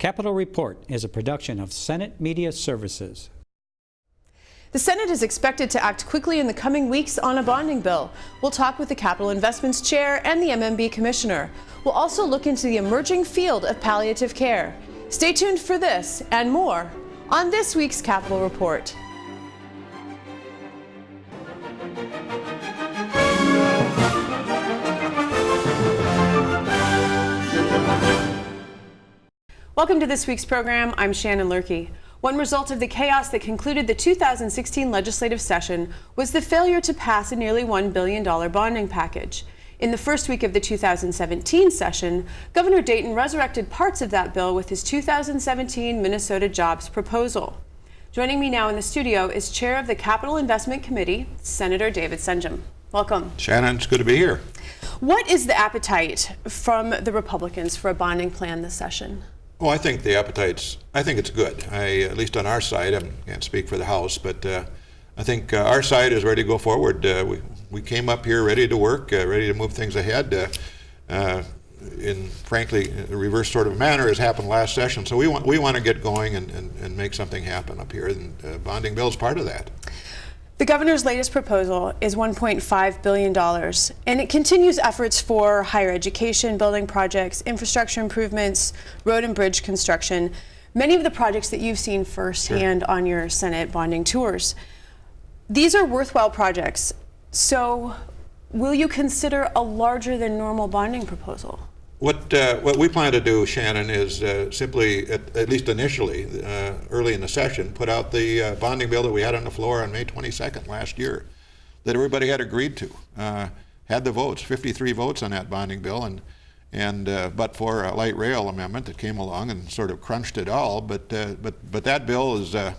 Capitol Report is a production of Senate Media Services. The Senate is expected to act quickly in the coming weeks on a bonding bill. We'll talk with the Capital Investments Chair and the MMB Commissioner. We'll also look into the emerging field of palliative care. Stay tuned for this and more on this week's Capitol Report. Welcome to this week's program. I'm Shannon Lurkey. One result of the chaos that concluded the 2016 legislative session was the failure to pass a nearly $1 billion bonding package. In the first week of the 2017 session, Governor Dayton resurrected parts of that bill with his 2017 Minnesota Jobs proposal. Joining me now in the studio is Chair of the Capital Investment Committee, Senator David Senjum. Welcome. Shannon, it's good to be here. What is the appetite from the Republicans for a bonding plan this session? Well, I think the appetite's, I think it's good. At least on our side, I can't speak for the House, but I think our side is ready to go forward. We came up here ready to work, ready to move things ahead in, frankly, a reverse sort of manner as happened last session. So we want to get going and make something happen up here, and bonding bill is part of that. The governor's latest proposal is $1.5 billion, and it continues efforts for higher education, building projects, infrastructure improvements, road and bridge construction, many of the projects that you've seen firsthand on your Senate bonding tours. These are worthwhile projects, so will you consider a larger than normal bonding proposal? What we plan to do, Shannon, is simply, at least initially, early in the session, put out the bonding bill that we had on the floor on May 22nd last year, that everybody had agreed to. Had the votes, 53 votes on that bonding bill, but for a light rail amendment that came along and sort of crunched it all. But that bill is a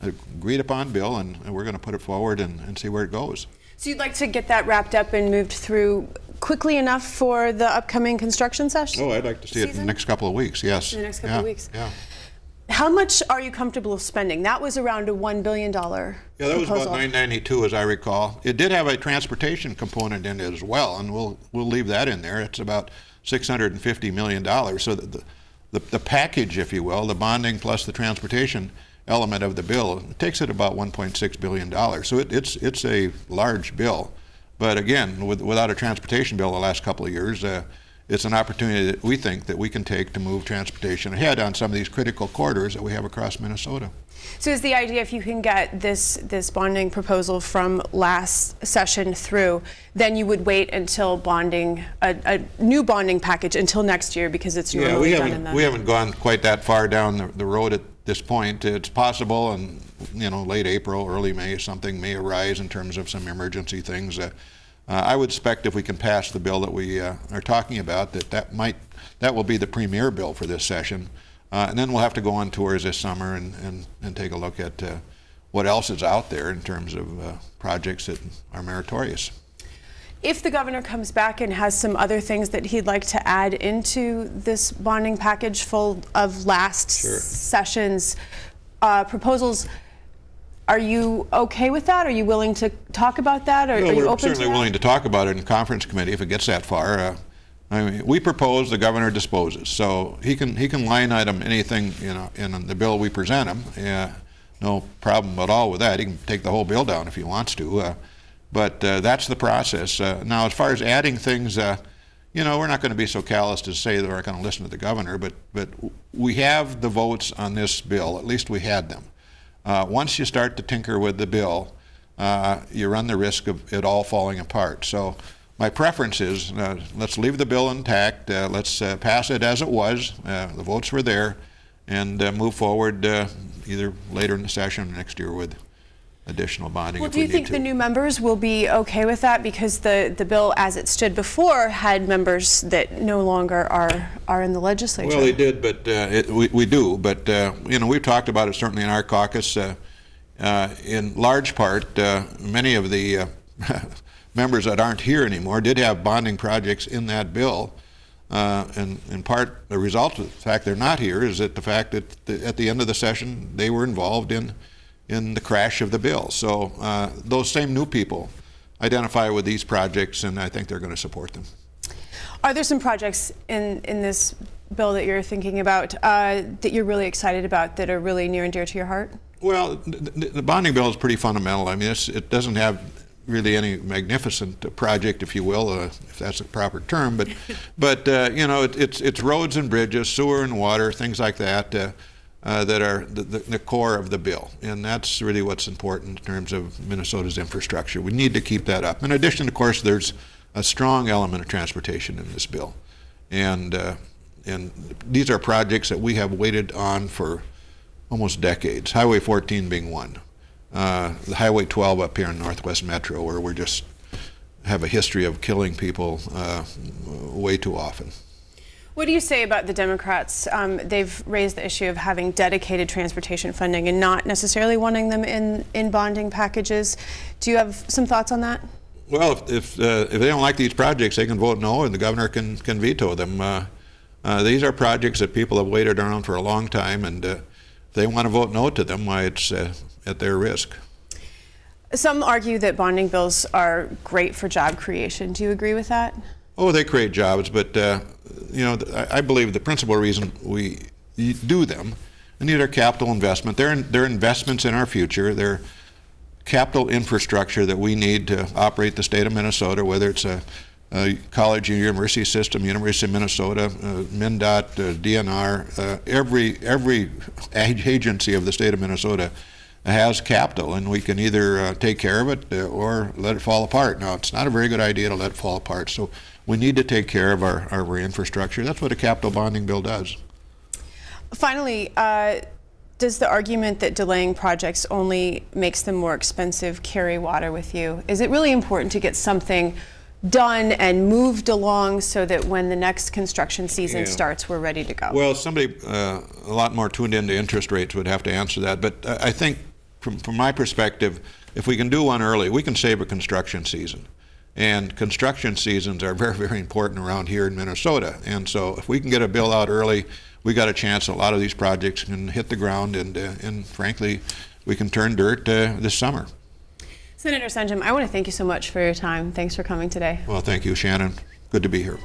agreed upon bill, and we're going to put it forward and see where it goes. So you'd like to get that wrapped up and moved through quickly enough for the upcoming construction session? Oh, I'd like to see it in the next couple of weeks, yes. In the next couple of weeks? Yeah. How much are you comfortable spending? That was around a $1 billion proposal. Yeah, that was about $992, as I recall. It did have a transportation component in it as well, and we'll leave that in there. It's about $650 million. So the package, if you will, the bonding plus the transportation element of the bill, it takes it about $1.6 billion. So it's a large bill. But again, without a transportation bill the last couple of years, it's an opportunity that we think that we can take to move transportation ahead on some of these critical corridors that we have across Minnesota. So is the idea, if you can get this bonding proposal from last session through, then you would wait until bonding, a new bonding package until next year, because it's normally done in we haven't gone quite that far down the road at this point. It's possible, and late April, early May, something may arise in terms of some emergency things. I would expect if we can pass the bill that we are talking about, that will be the premier bill for this session. And then we'll have to go on tours this summer and take a look at what else is out there in terms of projects that are meritorious. If the governor comes back and has some other things that he'd like to add into this bonding package full of last session's proposals, are you okay with that? Are you willing to talk about that? Are you open to that? We're certainly willing to talk about it in conference committee if it gets that far. I mean, we propose, the governor disposes, so he can line item anything in the bill we present him. No problem at all with that. He can take the whole bill down if he wants to. But that's the process. Now, as far as adding things, we're not going to be so callous to say that we're not going to listen to the governor, but we have the votes on this bill. At least we had them. Once you start to tinker with the bill, you run the risk of it all falling apart. So my preference is let's leave the bill intact. Let's pass it as it was. The votes were there, and move forward either later in the session or next year with additional bonding. Well, do you think the new members will be okay with that? Because the bill as it stood before had members that no longer are in the legislature. Well, they did, but we do. But we've talked about it certainly in our caucus. In large part, many of the members that aren't here anymore did have bonding projects in that bill. And in part, the result of the fact they're not here is that the fact that at the end of the session they were involved in the crash of the bill. So those same new people identify with these projects, and I think they're going to support them. Are there some projects in this bill that you're thinking about, that you're really excited about, that are really near and dear to your heart? Well, the bonding bill is pretty fundamental. I mean, it doesn't have really any magnificent project, if you will, if that's a proper term, but you know, it's roads and bridges, sewer and water, things like that, that are the core of the bill, and that's really what's important in terms of Minnesota's infrastructure. We need to keep that up. In addition, of course, there's a strong element of transportation in this bill, and these are projects that we have waited on for almost decades, Highway 14 being one. The Highway 12 up here in Northwest Metro, where we just have a history of killing people way too often. What do you say about the Democrats? They've raised the issue of having dedicated transportation funding and not necessarily wanting them in bonding packages. Do you have some thoughts on that? Well, if they don't like these projects, they can vote no, and the governor can veto them. These are projects that people have waited around for a long time, and if they want to vote no to them, why, it's at their risk. Some argue that bonding bills are great for job creation. Do you agree with that? Oh, they create jobs, but you know, I believe the principal reason we do them, and these are capital investment. They're investments in our future. They're capital infrastructure that we need to operate the state of Minnesota, whether it's a college and university system, University of Minnesota, MnDOT, DNR, every agency of the state of Minnesota has capital, and we can either take care of it or let it fall apart. Now, it's not a very good idea to let it fall apart, so we need to take care of our infrastructure. That's what a capital bonding bill does. Finally, does the argument that delaying projects only makes them more expensive carry water with you? Is it really important to get something done and moved along so that when the next construction season starts, we're ready to go? Well, somebody a lot more tuned into interest rates would have to answer that, but I think from my perspective, if we can do one early, we can save a construction season. And construction seasons are very, very important around here in Minnesota. And so if we can get a bill out early, we got a chance a lot of these projects can hit the ground, and frankly, we can turn dirt this summer. Senator Senjum, I want to thank you so much for your time. Thanks for coming today. Well, thank you, Shannon. Good to be here.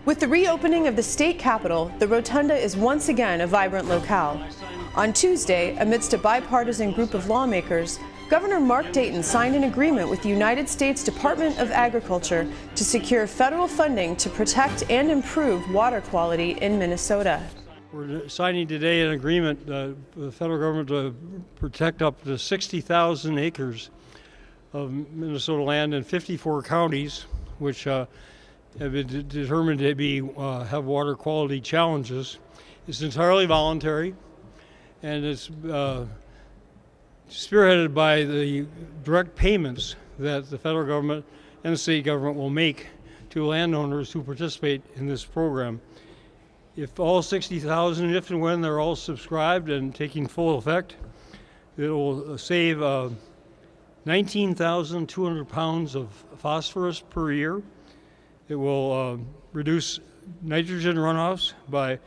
With the reopening of the state capitol, the Rotunda is once again a vibrant locale. On Tuesday, amidst a bipartisan group of lawmakers, Governor Mark Dayton signed an agreement with the United States Department of Agriculture to secure federal funding to protect and improve water quality in Minnesota. We're signing today an agreement with the federal government to protect up to 60,000 acres of Minnesota land in 54 counties, which have been determined to be have water quality challenges. It's entirely voluntary, and it's spearheaded by the direct payments that the federal government and the state government will make to landowners who participate in this program. If all 60,000, if and when they're all subscribed and taking full effect, it will save 19,200 pounds of phosphorus per year. It will reduce nitrogen runoffs by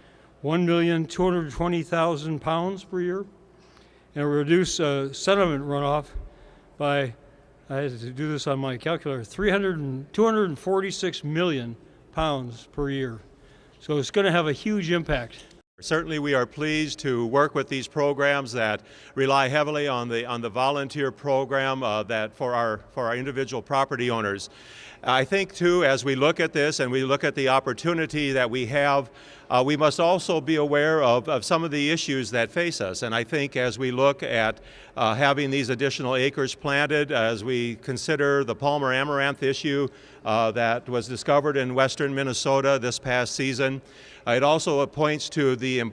1,220,000 pounds per year, and it will reduce sediment runoff by, I had to do this on my calculator, 246 million pounds per year. So it's going to have a huge impact. Certainly we are pleased to work with these programs that rely heavily on the volunteer program that for our individual property owners. I think too, as we look at this and we look at the opportunity that we have, we must also be aware of some of the issues that face us. And I think as we look at having these additional acres planted, as we consider the Palmer amaranth issue that was discovered in western Minnesota this past season, it also points to the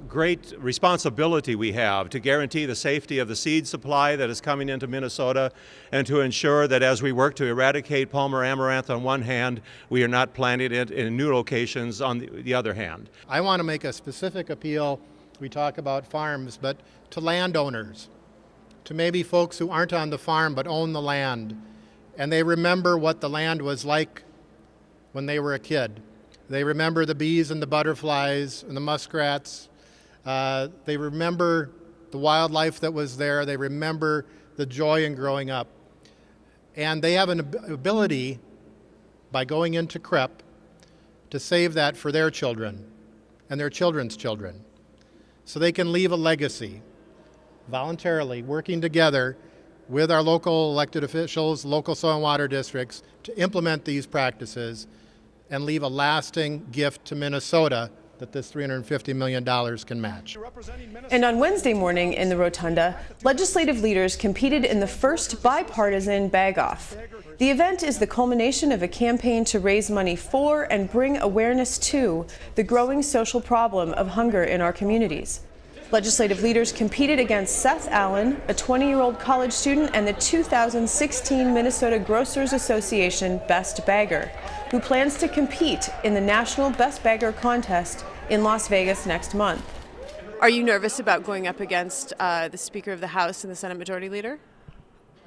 great responsibility we have to guarantee the safety of the seed supply that is coming into Minnesota, and to ensure that as we work to eradicate Palmer amaranth on one hand, we are not planting it in new locations on the other hand. I want to make a specific appeal. We talk about farms, but to landowners, to maybe folks who aren't on the farm but own the land, and they remember what the land was like when they were a kid. They remember the bees and the butterflies and the muskrats. They remember the wildlife that was there. They remember the joy in growing up. And they have an ability, by going into CREP, to save that for their children. and their children's children, so they can leave a legacy, voluntarily working together with our local elected officials, local soil and water districts, to implement these practices and leave a lasting gift to Minnesota that this $350 million can match. And on Wednesday morning in the Rotunda, legislative leaders competed in the first bipartisan bag-off. The event is the culmination of a campaign to raise money for and bring awareness to the growing social problem of hunger in our communities. Legislative leaders competed against Seth Allen, a 20-year-old college student and the 2016 Minnesota Grocers Association Best Bagger, who plans to compete in the National Best Bagger contest in Las Vegas next month. Are you nervous about going up against the Speaker of the House and the Senate Majority Leader?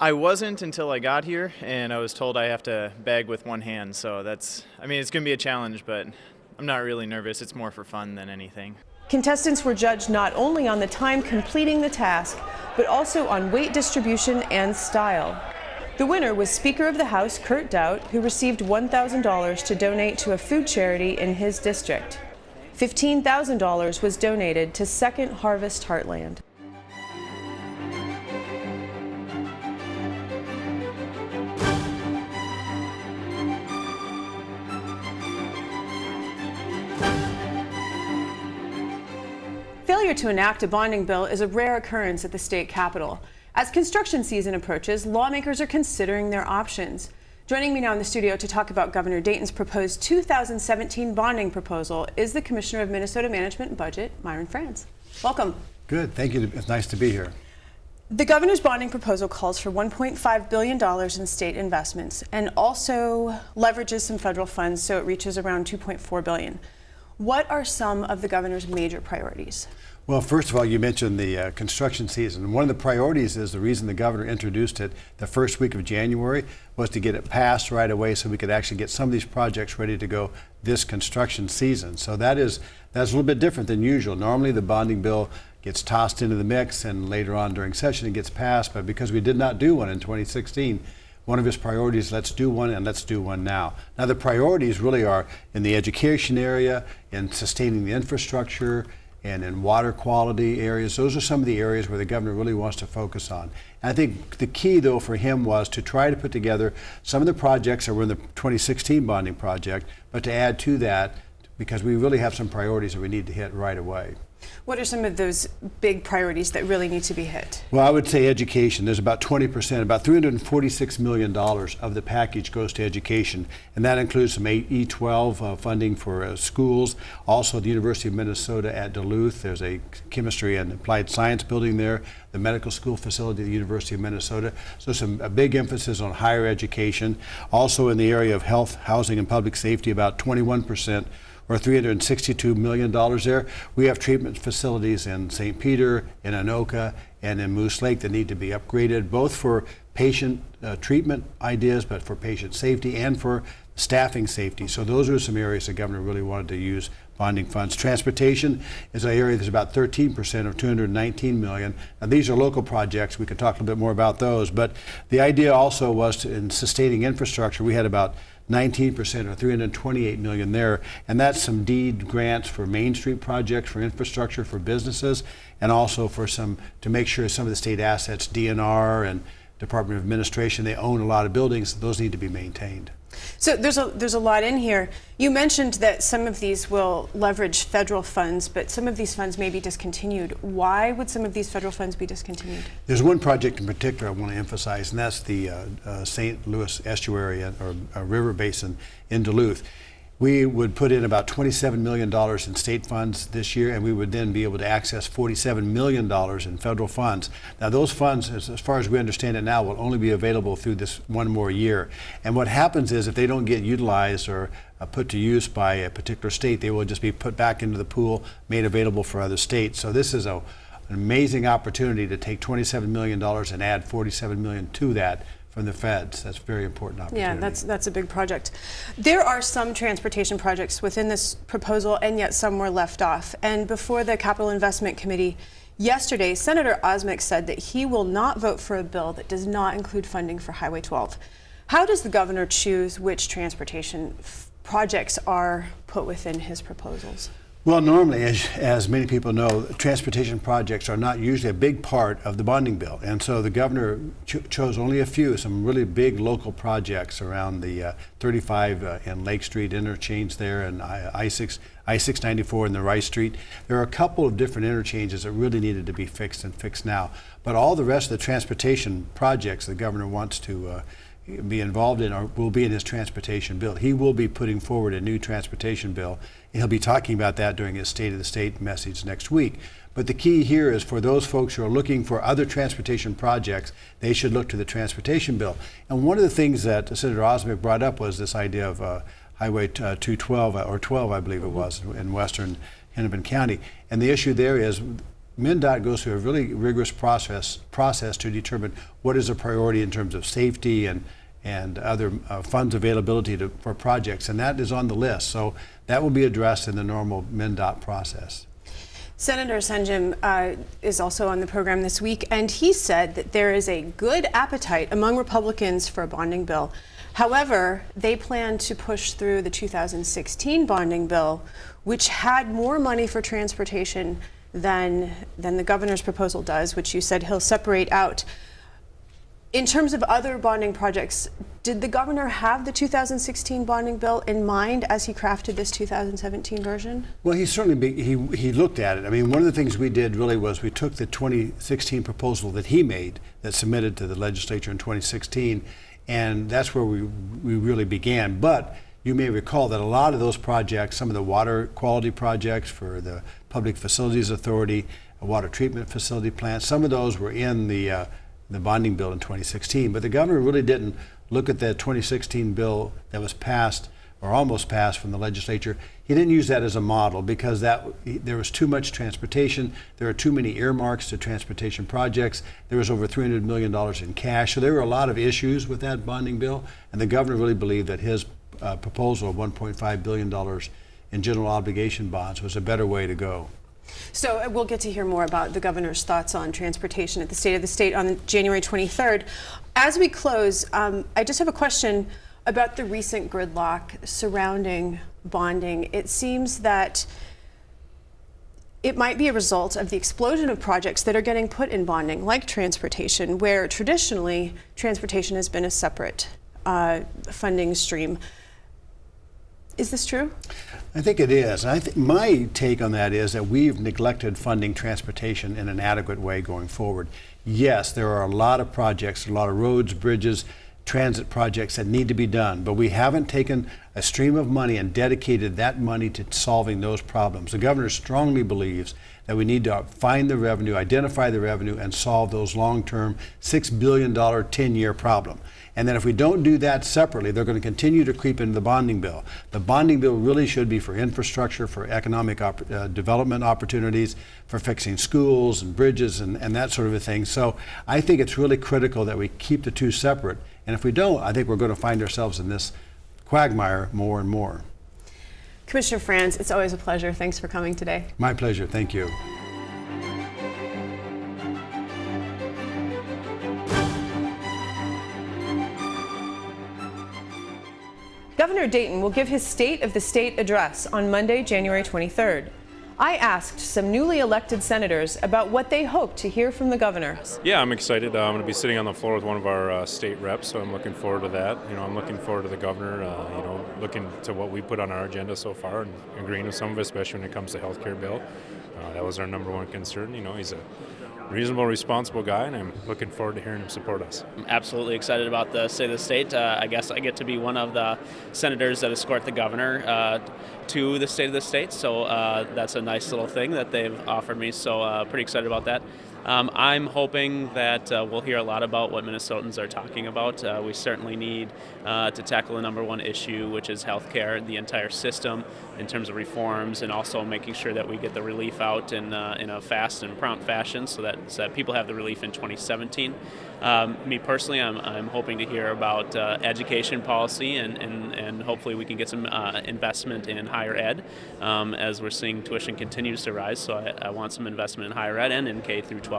I wasn't until I got here, and I was told I have to bag with one hand, so it's going to be a challenge, but I'm not really nervous. It's more for fun than anything. Contestants were judged not only on the time completing the task, but also on weight distribution and style. The winner was Speaker of the House Kurt Daudt, who received $1,000 to donate to a food charity in his district. $15,000 was donated to Second Harvest Heartland. Failure to enact a bonding bill is a rare occurrence at the state capitol. As construction season approaches, lawmakers are considering their options. Joining me now in the studio to talk about Governor Dayton's proposed 2017 bonding proposal is the Commissioner of Minnesota Management and Budget, Myron Franz. Welcome. Good, thank you. It's nice to be here. The governor's bonding proposal calls for $1.5 billion in state investments and also leverages some federal funds, so it reaches around $2.4 billion. What are some of the governor's major priorities? Well, first of all, you mentioned the construction season. One of the priorities is the reason the governor introduced it the first week of January was to get it passed right away so we could actually get some of these projects ready to go this construction season. So that's a little bit different than usual. Normally the bonding bill gets tossed into the mix and later on during session it gets passed, but because we did not do one in 2016, one of his priorities, let's do one and let's do one now. Now the priorities really are in the education area, in sustaining the infrastructure, and in water quality areas. Those are some of the areas where the governor really wants to focus on. And I think the key though for him was to try to put together some of the projects that were in the 2016 bonding project, but to add to that because we really have some priorities that we need to hit right away. What are some of those big priorities that really need to be hit? Well, I would say education. There's about 20%, about $346 million of the package goes to education, and that includes some E12 funding for schools. Also, the University of Minnesota at Duluth, there's a chemistry and applied science building there, the medical school facility at the University of Minnesota. So a big emphasis on higher education. Also in the area of health, housing, and public safety, about 21%. Or $362 million there. We have treatment facilities in St. Peter, in Anoka, and in Moose Lake that need to be upgraded, both for patient treatment ideas, but for patient safety and for staffing safety. So those are some areas the governor really wanted to use bonding funds. Transportation is an area that's about 13% of $219 million. Now these are local projects. We could talk a little bit more about those, but the idea also was in sustaining infrastructure, we had about 19% or $328 million there, and that's some deed grants for Main Street projects, for infrastructure, for businesses, and also for to make sure some of the state assets, DNR and Department of Administration, they own a lot of buildings, those need to be maintained. So there's a lot in here. You mentioned that some of these will leverage federal funds, but some of these funds may be discontinued. Why would some of these federal funds be discontinued? There's one project in particular I want to emphasize, and that's the St. Louis Estuary or River Basin in Duluth. We would put in about $27 million in state funds this year, and we would then be able to access $47 million in federal funds. Now those funds, as far as we understand it now, will only be available through this one more year. And what happens is if they don't get utilized or put to use by a particular state, they will just be put back into the pool, made available for other states. So this is an amazing opportunity to take $27 million and add $47 million to that from the feds. That's a very important opportunity. Yeah, that's a big project. There are some transportation projects within this proposal, and yet some were left off. And before the Capital Investment Committee yesterday, Senator Osmek said that he will not vote for a bill that does not include funding for Highway 12. How does the governor choose which transportation projects are put within his proposals? Well, normally, as many people know, transportation projects are not usually a big part of the bonding bill. And so the governor chose only a few, some really big local projects around the 35 and Lake Street interchange there, and I-694 and the Rice Street. There are a couple of different interchanges that really needed to be fixed and fixed now. But all the rest of the transportation projects the governor wants to be involved in will be in his transportation bill. He will be putting forward a new transportation bill. He'll be talking about that during his State of the State message next week. But the key here is for those folks who are looking for other transportation projects, they should look to the transportation bill. And one of the things that Senator Osmek brought up was this idea of Highway 212, or 12, I believe it was, in western Hennepin County. And the issue there is MnDOT goes through a really rigorous process to determine what is a priority in terms of safety and other funds availability for projects, and that is on the list. So that will be addressed in the normal MnDOT process. Senator Senjum is also on the program this week, and he said that there is a good appetite among Republicans for a bonding bill. However, they plan to push through the 2016 bonding bill, which had more money for transportation than the governor's proposal does, which you said he'll separate out. In terms of other bonding projects, did the governor have the 2016 bonding bill in mind as he crafted this 2017 version? Well, he certainly he looked at it. I mean, one of the things we did really was we took the 2016 proposal that he made that submitted to the legislature in 2016, and that's where we really began. But you may recall that a lot of those projects, some of the water quality projects for the Public Facilities Authority, a water treatment facility plant, some of those were in the bonding bill in 2016, but the governor really didn't look at the 2016 bill that was passed or almost passed from the legislature. He didn't use that as a model because there was too much transportation. There are too many earmarks to transportation projects. There was over $300 million in cash. So there were a lot of issues with that bonding bill, and the governor really believed that his proposal of $1.5 billion in general obligation bonds was a better way to go. So we'll get to hear more about the governor's thoughts on transportation at the State of the State on January 23rd. As we close, I just have a question about the recent gridlock surrounding bonding. It seems that it might be a result of the explosion of projects that are getting put in bonding, like transportation, where traditionally transportation has been a separate funding stream. Is this true? I think it is. And my take on that is that we've neglected funding transportation in an adequate way going forward. Yes, there are a lot of projects, a lot of roads, bridges, transit projects that need to be done, but we haven't taken a stream of money and dedicated that money to solving those problems. The governor strongly believes that we need to find the revenue, identify the revenue, and solve those long-term $6 billion 10-year problem. And then if we don't do that separately, they're going to continue to creep into the bonding bill. The bonding bill really should be for infrastructure, for economic development opportunities, for fixing schools and bridges and that sort of a thing. So I think it's really critical that we keep the two separate. And if we don't, I think we're going to find ourselves in this quagmire more and more. Commissioner Franz, it's always a pleasure. Thanks for coming today. My pleasure. Thank you. Governor Dayton will give his State of the State address on Monday, January 23rd. I asked some newly elected senators about what they hope to hear from the governor. Yeah, I'm excited. I'm going to be sitting on the floor with one of our state reps, so I'm looking forward to that. I'm looking forward to the governor, looking to what we put on our agenda so far and agreeing with some of it, especially when it comes to health care bill. That was our number one concern. He's a reasonable, responsible guy, and I'm looking forward to hearing him support us. I'm absolutely excited about the State of the State. I guess I get to be one of the senators that escort the governor to the State of the State, so that's a nice little thing that they've offered me, so pretty excited about that. I'm hoping that we'll hear a lot about what Minnesotans are talking about. We certainly need to tackle the number one issue, which is health care, the entire system in terms of reforms, and also making sure that we get the relief out in a fast and prompt fashion so that people have the relief in 2017. Me personally, I'm hoping to hear about education policy and hopefully we can get some investment in higher ed as we're seeing tuition continues to rise, so I want some investment in higher ed and in K through 12.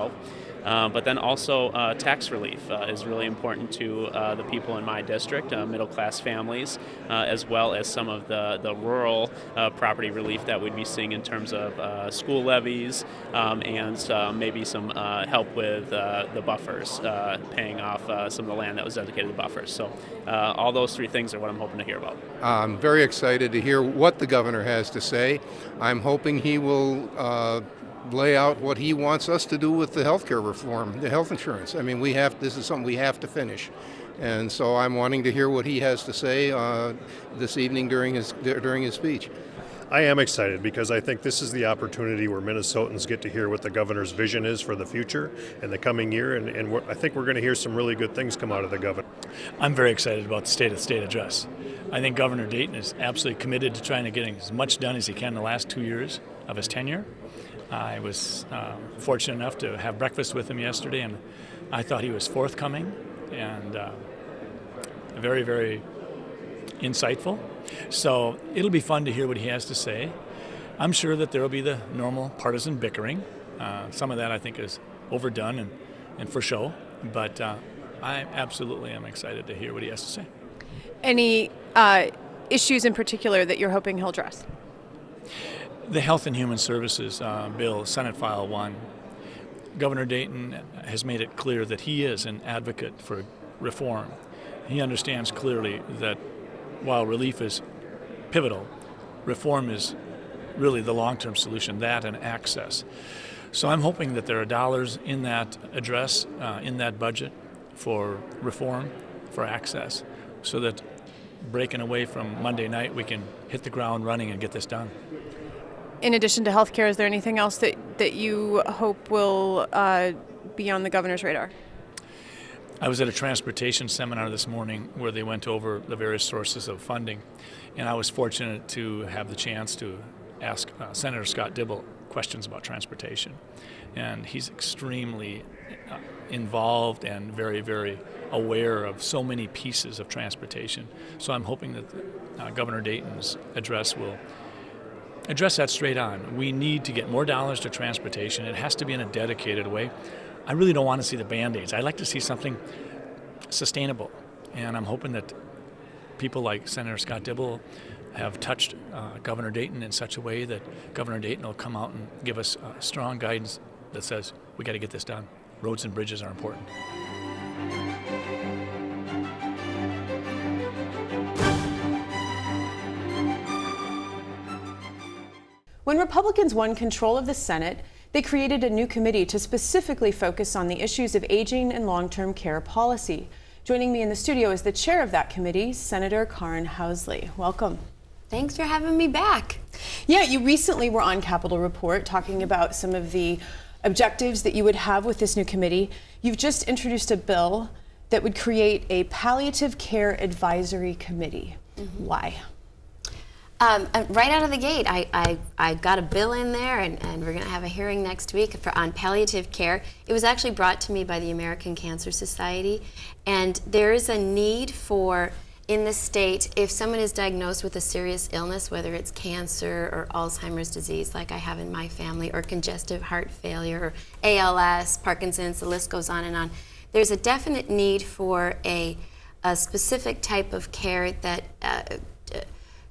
But then also tax relief is really important to the people in my district, middle-class families, as well as some of the rural property relief that we'd be seeing in terms of school levies and maybe some help with the buffers, paying off some of the land that was dedicated to buffers. So all those three things are what I'm hoping to hear about. I'm very excited to hear what the governor has to say. I'm hoping he will lay out what he wants us to do with the health care reform, the health insurance. I mean, this is something we have to finish. And so I'm wanting to hear what he has to say this evening during his speech. I am excited because I think this is the opportunity where Minnesotans get to hear what the governor's vision is for the future and the coming year, and I think we're going to hear some really good things come out of the governor. I'm very excited about the State of the State address. I think Governor Dayton is absolutely committed to trying to get as much done as he can in the last 2 years of his tenure. I was fortunate enough to have breakfast with him yesterday, and I thought he was forthcoming and very, very insightful. So it'll be fun to hear what he has to say. I'm sure that there will be the normal partisan bickering. Some of that I think is overdone and for show, but I absolutely am excited to hear what he has to say. Any issues in particular that you're hoping he'll address? The Health and Human Services bill, Senate File 1, Governor Dayton has made it clear that he is an advocate for reform. He understands clearly that while relief is pivotal, reform is really the long-term solution, that and access. So I'm hoping that there are dollars in that address, in that budget, for reform, for access, so that breaking away from Monday night, we can hit the ground running and get this done. In addition to health care, is there anything else that you hope will be on the governor's radar? I was at a transportation seminar this morning where they went over the various sources of funding, and I was fortunate to have the chance to ask Senator Scott Dibble questions about transportation. And he's extremely involved and very, very aware of so many pieces of transportation. So I'm hoping that Governor Dayton's address will address that straight on. We need to get more dollars to transportation. It has to be in a dedicated way. I really don't want to see the Band-Aids. I'd like to see something sustainable. And I'm hoping that people like Senator Scott Dibble have touched Governor Dayton in such a way that Governor Dayton will come out and give us strong guidance that says, we got to get this done. Roads and bridges are important. When Republicans won control of the Senate, they created a new committee to specifically focus on the issues of aging and long-term care policy. Joining me in the studio is the chair of that committee, Senator Karin Housley. Welcome. Thanks for having me back. Yeah, you recently were on Capitol Report talking about some of the objectives that you would have with this new committee. You've just introduced a bill that would create a palliative care advisory committee. Mm-hmm. Why? Right out of the gate, I got a bill in there, and we're going to have a hearing next week on palliative care. It was actually brought to me by the American Cancer Society, and there is a need for, in the state, if someone is diagnosed with a serious illness, whether it's cancer or Alzheimer's disease like I have in my family, or congestive heart failure, or ALS, Parkinson's, the list goes on and on, there's a definite need for a specific type of care that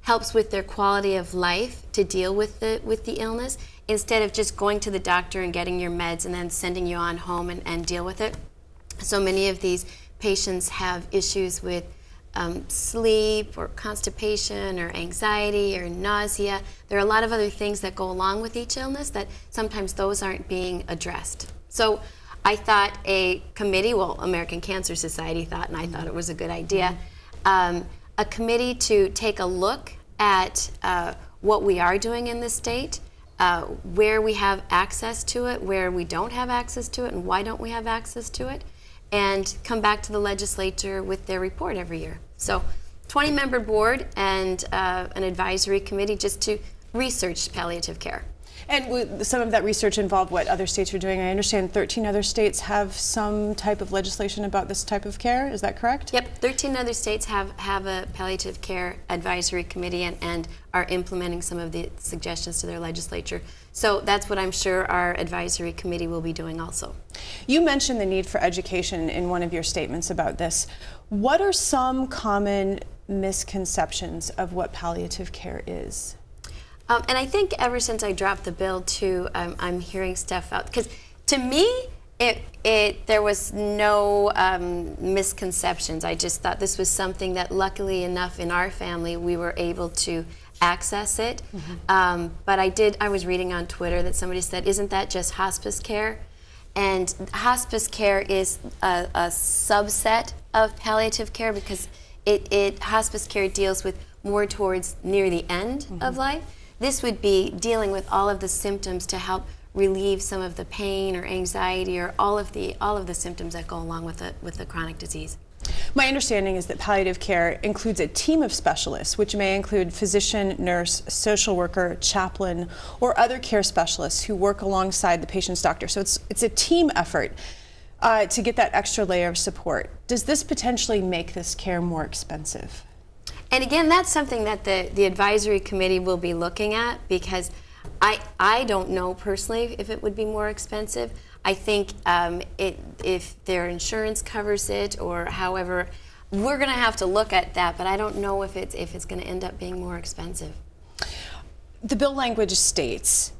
helps with their quality of life to deal with the illness, instead of just going to the doctor and getting your meds and then sending you on home and deal with it. So many of these patients have issues with sleep or constipation or anxiety or nausea. There are a lot of other things that go along with each illness that sometimes those aren't being addressed. So I thought a committee, well, American Cancer Society thought, and I thought it was a good idea, a committee to take a look at what we are doing in the state, where we have access to it, where we don't have access to it, and why don't we have access to it, and come back to the legislature with their report every year. So 20-member board and an advisory committee just to research palliative care. And some of that research involved what other states are doing. I understand 13 other states have some type of legislation about this type of care. Is that correct? Yep, 13 other states have a palliative care advisory committee and are implementing some of the suggestions to their legislature. So that's what I'm sure our advisory committee will be doing also. You mentioned the need for education in one of your statements about this. What are some common misconceptions of what palliative care is? And I think ever since I dropped the bill too, I'm hearing stuff out, because to me, there was no misconceptions. I just thought this was something that luckily enough in our family, we were able to access it. But I was reading on Twitter that somebody said, isn't that just hospice care? And hospice care is a subset of palliative care, because hospice care deals with more towards near the end of life. This would be dealing with all of the symptoms to help relieve some of the pain or anxiety or all of the symptoms that go along with the chronic disease. My understanding is that palliative care includes a team of specialists, which may include physician, nurse, social worker, chaplain, or other care specialists who work alongside the patient's doctor. So it's a team effort to get that extra layer of support. Does this potentially make this care more expensive? And again, that's something that the advisory committee will be looking at, because I don't know personally if it would be more expensive. I think if their insurance covers it or however, we're going to have to look at that, but I don't know if it's going to end up being more expensive. The bill language states,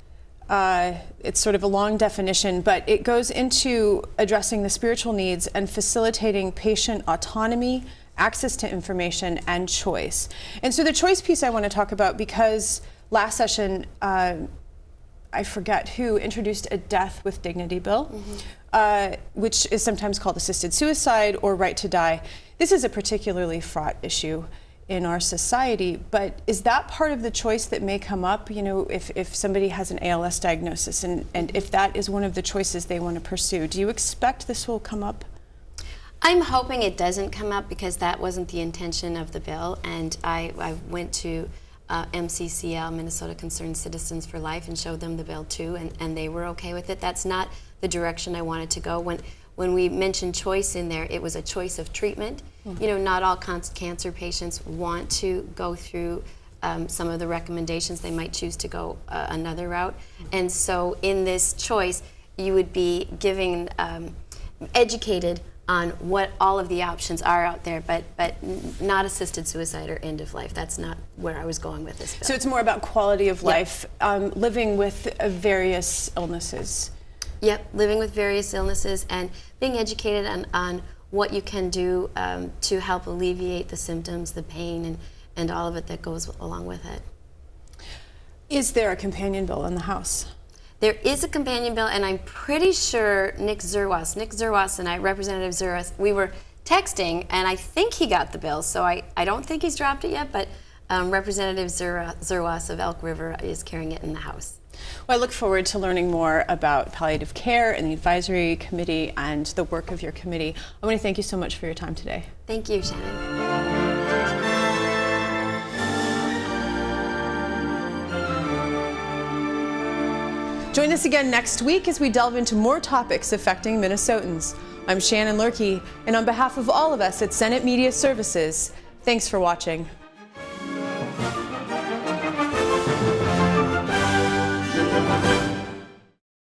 it's sort of a long definition, but it goes into addressing the spiritual needs and facilitating patient autonomy, access to information, and choice. And so the choice piece I want to talk about, because last session, I forget who introduced a death with dignity bill, which is sometimes called assisted suicide or right to die. This is a particularly fraught issue in our society, but is that part of the choice that may come up, you know, if somebody has an ALS diagnosis and if that is one of the choices they want to pursue? Do you expect this will come up? I'm hoping it doesn't come up, because that wasn't the intention of the bill, and I went to MCCL, Minnesota Concerned Citizens for Life, and showed them the bill too, and they were okay with it. That's not the direction I wanted to go. When we mentioned choice in there, it was a choice of treatment. You know, not all cancer patients want to go through some of the recommendations. They might choose to go another route. And so in this choice, you would be giving educated on what all of the options are out there, but not assisted suicide or end of life. That's not where I was going with this bill. So it's more about quality of life, living with various illnesses. Yep, living with various illnesses and being educated on what you can do to help alleviate the symptoms, the pain, and all of it that goes along with it. Is there a companion bill in the House? There is a companion bill, and I'm pretty sure Nick Zerwas and I, Representative Zerwas, we were texting, and I think he got the bill, so I don't think he's dropped it yet, but Representative Zerwas of Elk River is carrying it in the House. Well, I look forward to learning more about palliative care and the advisory committee and the work of your committee. I want to thank you so much for your time today. Thank you, Shannon. Join us again next week as we delve into more topics affecting Minnesotans. I'm Shannon Lurkey, and on behalf of all of us at Senate Media Services, thanks for watching.